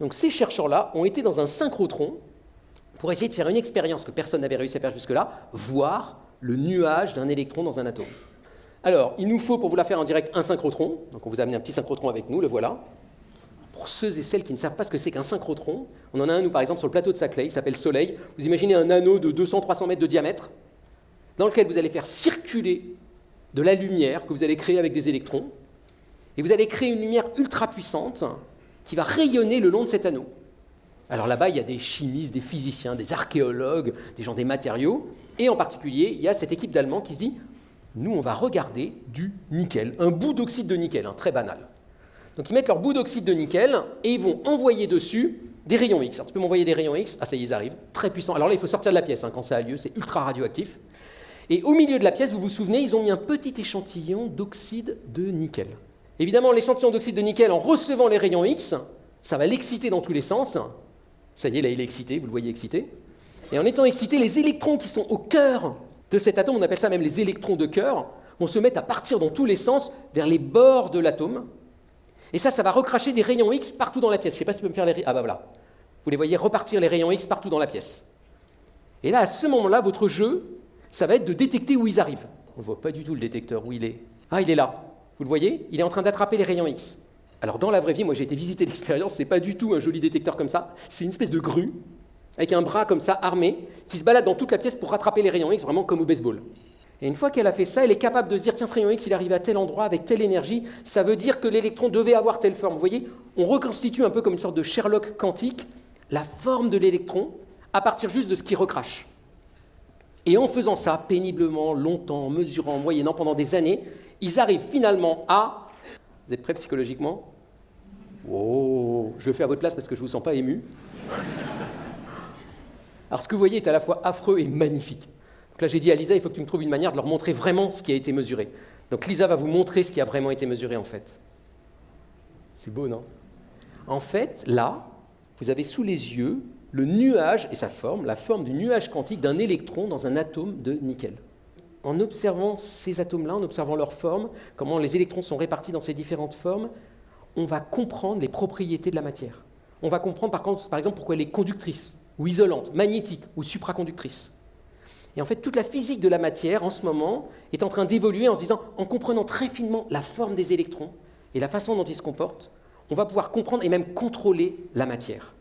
Donc ces chercheurs-là ont été dans un synchrotron pour essayer de faire une expérience que personne n'avait réussi à faire jusque-là, voir le nuage d'un électron dans un atome. Alors, il nous faut, pour vous la faire en direct, un synchrotron. Donc on vous a amené un petit synchrotron avec nous, le voilà. Pour ceux et celles qui ne savent pas ce que c'est qu'un synchrotron, on en a un, nous, par exemple, sur le plateau de Saclay, il s'appelle Soleil. Vous imaginez un anneau de 200-300 mètres de diamètre, dans lequel vous allez faire circuler de la lumière que vous allez créer avec des électrons, et vous allez créer une lumière ultra puissante qui va rayonner le long de cet anneau. Alors là-bas, il y a des chimistes, des physiciens, des archéologues, des gens des matériaux, et en particulier, il y a cette équipe d'Allemands qui se dit « Nous, on va regarder du nickel, un bout d'oxyde de nickel, très banal. » Donc ils mettent leur bout d'oxyde de nickel et ils vont envoyer dessus des rayons X. Alors tu peux m'envoyer des rayons X, ah ça y est, ils arrivent, très puissants. Alors là, il faut sortir de la pièce quand ça a lieu, c'est ultra radioactif. Et au milieu de la pièce, vous vous souvenez, ils ont mis un petit échantillon d'oxyde de nickel. Évidemment, l'échantillon d'oxyde de nickel, en recevant les rayons X, ça va l'exciter dans tous les sens. Ça y est, là, il est excité, vous le voyez excité. Et en étant excité, les électrons qui sont au cœur de cet atome, on appelle ça même les électrons de cœur, vont se mettre à partir dans tous les sens vers les bords de l'atome. Et ça va recracher des rayons X partout dans la pièce. Je ne sais pas si tu peux me faire les... Ah bah voilà. Vous les voyez repartir les rayons X partout dans la pièce. Et là, à ce moment-là, votre jeu, ça va être de détecter où ils arrivent. On ne voit pas du tout le détecteur, où il est. Ah, il est là. Vous le voyez? Il est en train d'attraper les rayons X. Alors dans la vraie vie, moi j'ai été visiter l'expérience, c'est pas du tout un joli détecteur comme ça, c'est une espèce de grue, avec un bras comme ça, armé, qui se balade dans toute la pièce pour rattraper les rayons X, vraiment comme au baseball. Et une fois qu'elle a fait ça, elle est capable de se dire, tiens, ce rayon X, il arrive à tel endroit, avec telle énergie, ça veut dire que l'électron devait avoir telle forme. Vous voyez, on reconstitue un peu comme une sorte de Sherlock quantique, la forme de l'électron, à partir juste de ce qui recrache. Et en faisant ça, péniblement, longtemps, mesurant, moyennant, pendant des années, ils arrivent finalement à... Vous êtes prêts psychologiquement? Oh, je le fais à votre place parce que je ne vous sens pas ému. Alors ce que vous voyez est à la fois affreux et magnifique. Donc là j'ai dit à Lisa, il faut que tu me trouves une manière de leur montrer vraiment ce qui a été mesuré. Donc Lisa va vous montrer ce qui a vraiment été mesuré en fait. C'est beau, non? En fait, là, vous avez sous les yeux le nuage et sa forme, la forme du nuage quantique d'un électron dans un atome de nickel. En observant ces atomes-là, en observant leur forme, comment les électrons sont répartis dans ces différentes formes, on va comprendre les propriétés de la matière. On va comprendre par exemple pourquoi elle est conductrice, ou isolante, magnétique, ou supraconductrice. Et en fait, toute la physique de la matière, en ce moment, est en train d'évoluer en se disant, en comprenant très finement la forme des électrons et la façon dont ils se comportent, on va pouvoir comprendre et même contrôler la matière.